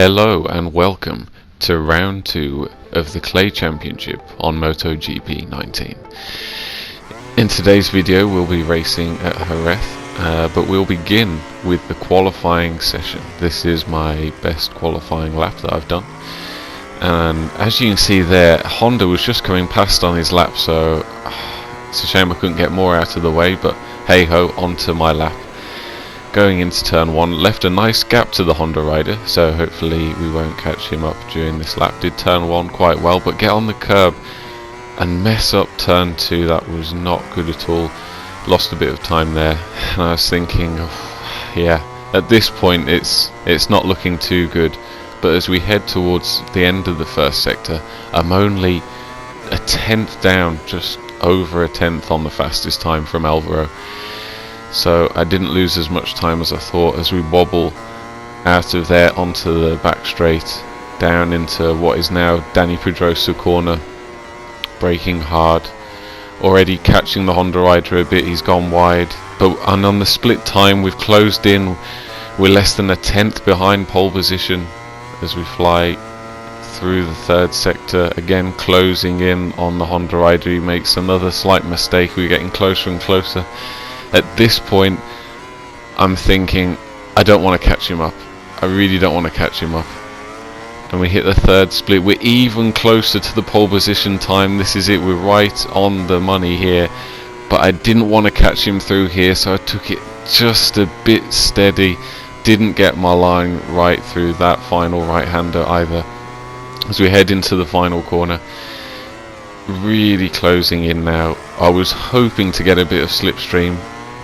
Hello and welcome to round 2 of the Clay Championship on MotoGP 19. In today's video we'll be racing at Jerez, but we'll begin with the qualifying session. This is my best qualifying lap that I've done, and as you can see there, Honda was just coming past on his lap, so it's a shame I couldn't get more out of the way, but hey ho, onto my lap. Going into turn 1, left a nice gap to the Honda rider, so hopefully we won't catch him up during this lap. Did turn 1 quite well, but get on the curb and mess up turn 2. That was not good at all. Lost a bit of time there, and I was thinking, yeah, at this point it's not looking too good. But as we head towards the end of the first sector, I'm only a tenth down, just over a tenth on the fastest time from Alvaro. So I didn't lose as much time as I thought as we wobble out of there onto the back straight, down into what is now Dani Pedrosa corner, braking hard, already catching the Honda rider a bit. He's gone wide, and on the split time we've closed in. We're less than a tenth behind pole position as we fly through the third sector, again closing in on the Honda rider. He makes another slight mistake. We're getting closer and closer. At this point I'm thinking, I don't want to catch him up. I really don't want to catch him up. And we hit the third split. We're even closer to the pole position time. This is it, we're right on the money here, but I didn't want to catch him through here, so I took it just a bit steady. Didn't get my line right through that final right-hander either. As we head into the final corner, really closing in now. I was hoping to get a bit of slipstream,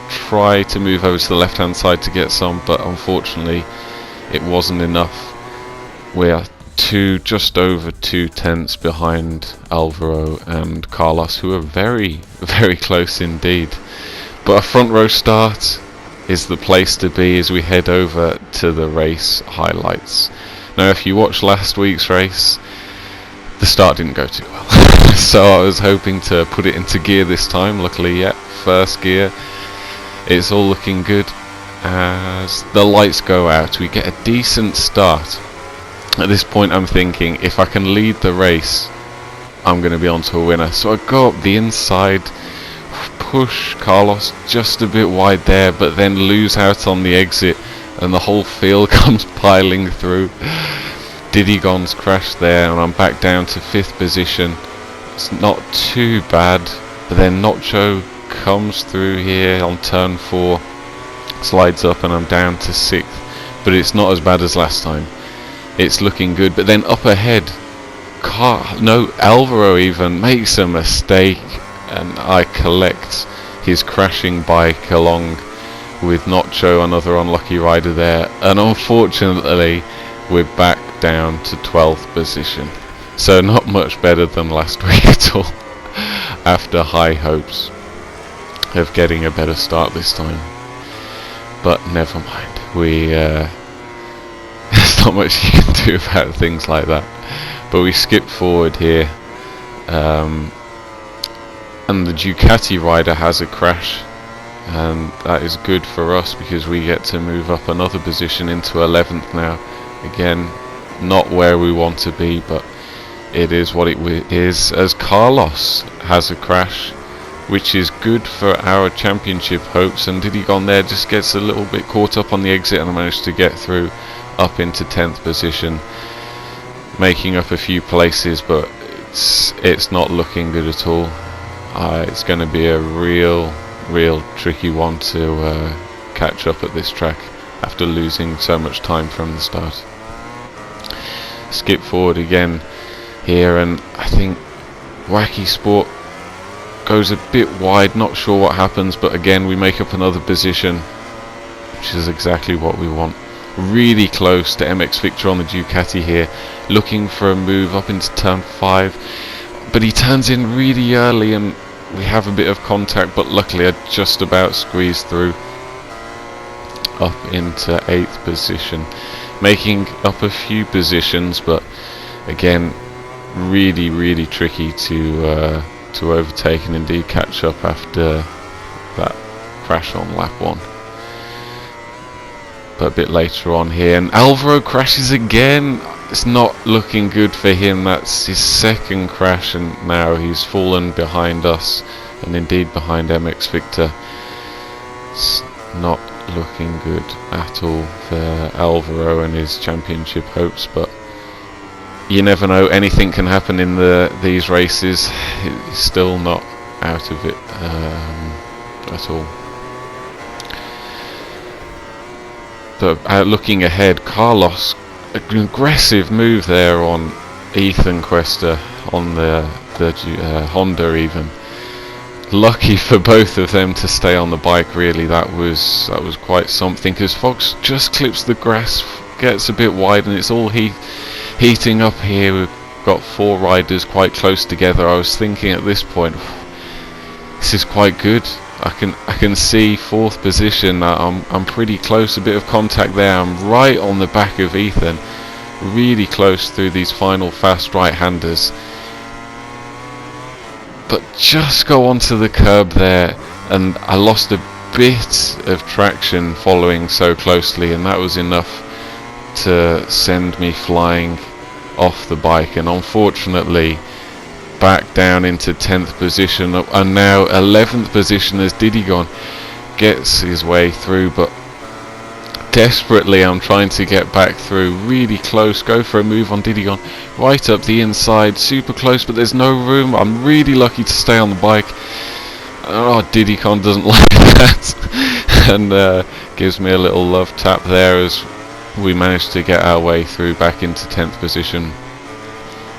try to move over to the left hand side to get some, but unfortunately it wasn't enough. We are just over 2 tenths behind Alvaro and Carlos, who are very, very close indeed. But a front row start is the place to be as we head over to the race highlights. Now, if you watched last week's race, the start didn't go too well. So I was hoping to put it into gear this time. Luckily, yeah, first gear. It's all looking good. As the lights go out, we get a decent start. At this point I'm thinking, if I can lead the race, I'm going to be onto a winner. So I go up the inside, push Carlos just a bit wide there, but then lose out on the exit, and the whole field comes piling through. Diddygon's crashed there, and I'm back down to 5th position. It's not too bad, but then Nacho comes through here on turn 4, slides up, and I'm down to 6th. But it's not as bad as last time. It's looking good, but then up ahead, Alvaro even makes a mistake, and I collect his crashing bike along with Nacho, another unlucky rider there, and unfortunately we're back down to 12th position. So not much better than last week at all, after high hopes of getting a better start this time. But never mind, there's not much you can do about things like that. But we skip forward here, and the Ducati rider has a crash, and that is good for us because we get to move up another position into 11th now. Again, not where we want to be, but it is what it is, as Carlos has a crash, which is good for our championship hopes. And Diddygon there just gets a little bit caught up on the exit, and I managed to get through up into 10th position, making up a few places, but it's not looking good at all. It's going to be a real tricky one to catch up at this track after losing so much time from the start. Skip forward again here, and I think Wacky Sport goes a bit wide. Not sure what happens, but again we make up another position, which is exactly what we want. Really close to MX Victor on the Ducati here, looking for a move up into turn 5, but he turns in really early and we have a bit of contact, but luckily I just about squeezed through up into 8th position, making up a few positions, but again really tricky to overtake and indeed catch up after that crash on lap 1. but a bit later on here, and Alvaro crashes again. It's not looking good for him. That's his second crash, and now he's fallen behind us, and indeed behind MX Victor. It's not looking good at all for Alvaro and his championship hopes, but you never know, anything can happen in these races. He's still not out of it at all. But looking ahead, Carlos, an aggressive move there on Ethan Cuesta on the Honda even. Lucky for both of them to stay on the bike, really. That was quite something, because Fox just clips the grass, gets a bit wide, and it's all heating up here. We've got 4 riders quite close together. I was thinking at this point, this is quite good. I can see 4th position. I'm pretty close. A bit of contact there. I'm right on the back of Ethan, really close through these final fast right-handers. But just go onto the curb there, and I lost a bit of traction following so closely, and that was enough to send me flying off the bike, and unfortunately back down into 10th position, and now 11th position as Didigon gets his way through. But desperately I'm trying to get back through, really close, go for a move on Didigon, right up the inside, super close, but there's no room. I'm really lucky to stay on the bike. Oh, Didigon doesn't like that and gives me a little love tap there as we managed to get our way through back into 10th position.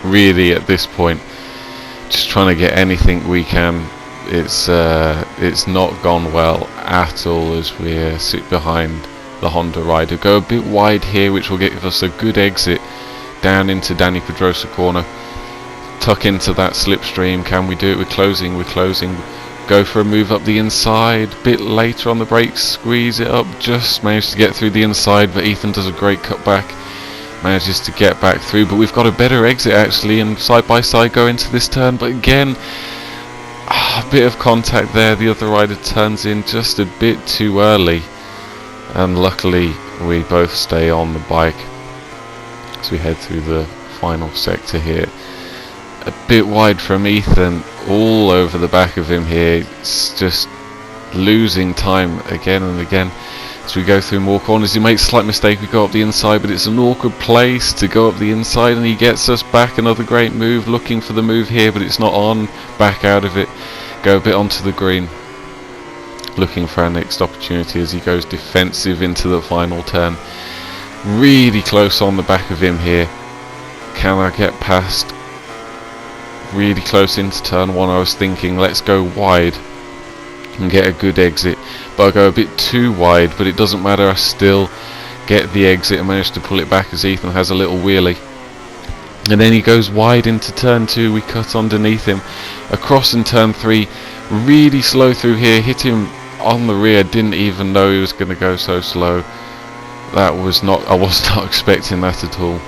Really at this point just trying to get anything we can. It's not gone well at all as we sit behind the Honda rider. Go a bit wide here, which will give us a good exit down into Dani Pedrosa corner. Tuck into that slipstream. Can we do it? We're closing. Go for a move up the inside. Bit later on the brakes. Squeeze it up. Just managed to get through the inside, but Ethan does a great cutback. Manages to get back through, but we've got a better exit actually, and side by side go into this turn. But again, a bit of contact there. The other rider turns in just a bit too early, and luckily we both stay on the bike as we head through the final sector here. A bit wide from Ethan, all over the back of him here. It's just losing time again and again. As we go through more corners, he makes a slight mistake. We go up the inside, but it's an awkward place to go up the inside, and he gets us back. Another great move, looking for the move here, but it's not on. Back out of it, go a bit onto the green, looking for our next opportunity as he goes defensive into the final turn. Really close on the back of him here. Can I get past? Really close into turn 1. I was thinking, let's go wide and get a good exit, but I go a bit too wide, but it doesn't matter. I still get the exit and manage to pull it back as Ethan has a little wheelie, and then he goes wide into turn 2. We cut underneath him, across in turn 3, really slow through here, hit him on the rear. Didn't even know he was going to go so slow. That was not, I was not expecting that at all.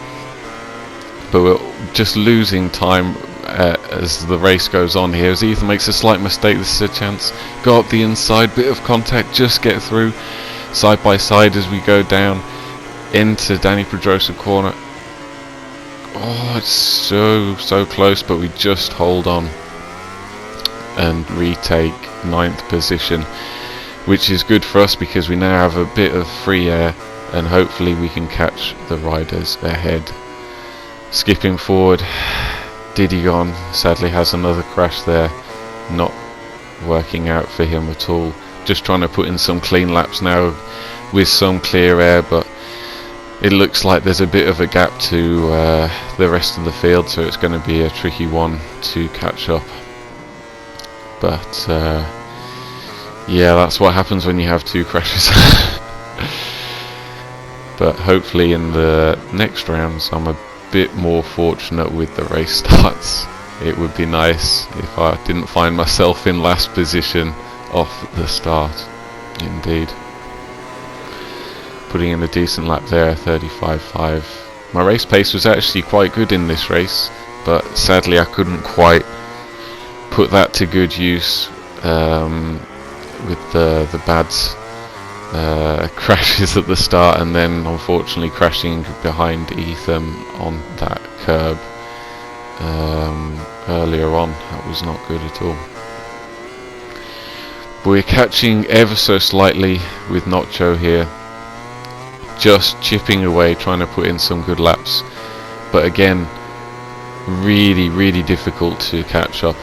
But we're just losing time as the race goes on here. As Ethan makes a slight mistake, this is a chance. Go up the inside, bit of contact, just get through. Side by side as we go down into Dani Pedrosa corner. Oh, it's so close, but we just hold on and retake 9th position, which is good for us because we now have a bit of free air, and hopefully we can catch the riders ahead. Skipping forward, Didigon sadly has another crash there, not working out for him at all. Just trying to put in some clean laps now with some clear air, but it looks like there's a bit of a gap to the rest of the field, so it's going to be a tricky one to catch up. But yeah, that's what happens when you have 2 crashes. But hopefully in the next rounds I'm a bit more fortunate with the race starts. It would be nice if I didn't find myself in last position off the start. Indeed. Putting in a decent lap there, 35.5. My race pace was actually quite good in this race, but sadly I couldn't quite put that to good use with the bad crashes at the start, and then unfortunately crashing behind Ethan on that curb earlier on. That was not good at all. But we're catching ever so slightly with Nacho here, just chipping away, trying to put in some good laps, but again really difficult to catch up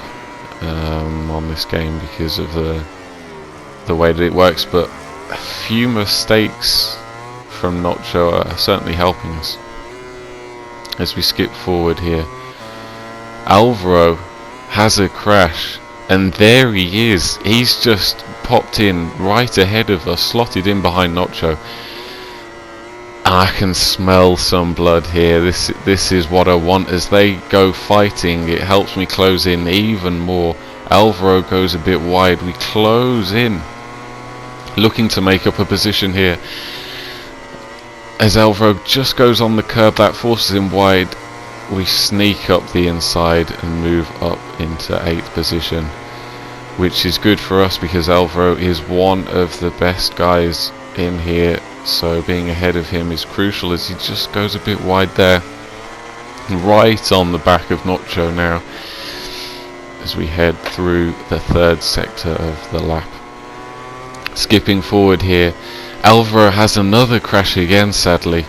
on this game because of the way that it works. But a few mistakes from Nacho are certainly helping us. As we skip forward here, Alvaro has a crash, and there he is. He's just popped in right ahead of us, slotted in behind Nacho. I can smell some blood here. This is what I want. As they go fighting, it helps me close in even more. Alvaro goes a bit wide. We close in, looking to make up a position here. As Alvaro just goes on the curb, that forces him wide. We sneak up the inside and move up into 8th position, which is good for us because Alvaro is one of the best guys in here. So being ahead of him is crucial, as he just goes a bit wide there, right on the back of Nacho now, as we head through the 3rd sector of the lap. Skipping forward here, Alvaro has another crash again, sadly.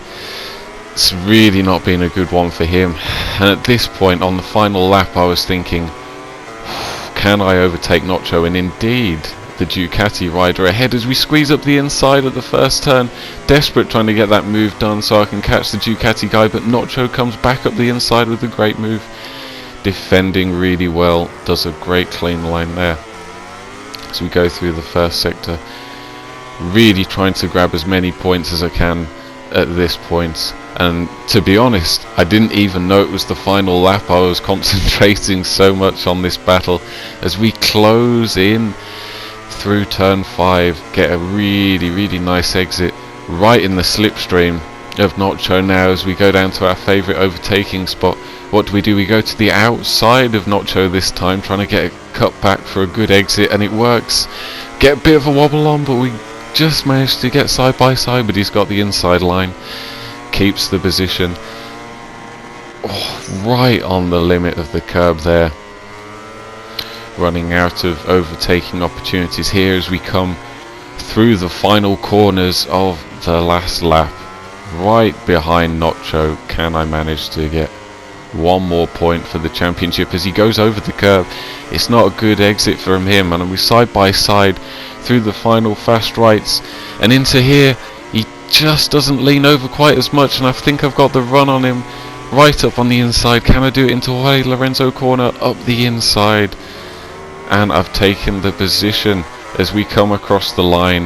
It's really not been a good one for him, and at this point on the final lap I was thinking, can I overtake Nacho? And indeed, the Ducati rider ahead as we squeeze up the inside at the first turn, desperate trying to get that move done so I can catch the Ducati guy, but Nacho comes back up the inside with a great move, defending really well, does a great clean line there. As we go through the 1st sector, really trying to grab as many points as I can at this point, and to be honest, I didn't even know it was the final lap. I was concentrating so much on this battle. As we close in through turn 5, get a really nice exit right in the slipstream of Nacho now. As we go down to our favourite overtaking spot, what do? We go to the outside of Nacho this time, trying to get a cut back for a good exit, and it works. Get a bit of a wobble on, but we just managed to get side by side, but he's got the inside line, keeps the position. Right on the limit of the curb there. Running out of overtaking opportunities here as we come through the final corners of the last lap, right behind Nacho. Can I manage to get one more point for the championship as he goes over the curb? It's not a good exit from him, and we're side by side through the final fast rights and into here. He just doesn't lean over quite as much, and I think I've got the run on him right up on the inside. Can I do it into Jorge Lorenzo corner up the inside? And I've taken the position as we come across the line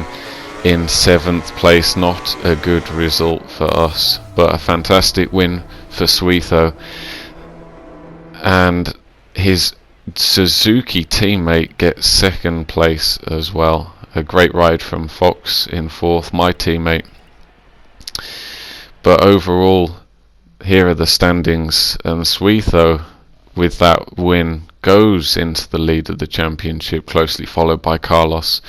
in 7th place. Not a good result for us, but a fantastic win for Suizo. And his Suzuki teammate gets 2nd place as well. A great ride from Fox in 4th, my teammate. But overall, here are the standings, and Suizo, with that win, goes into the lead of the championship, closely followed by Carlos,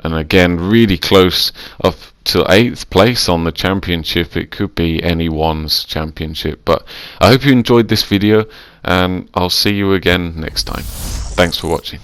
and again really close up to 8th place on the championship. It could be anyone's championship. But I hope you enjoyed this video, and I'll see you again next time. Thanks for watching.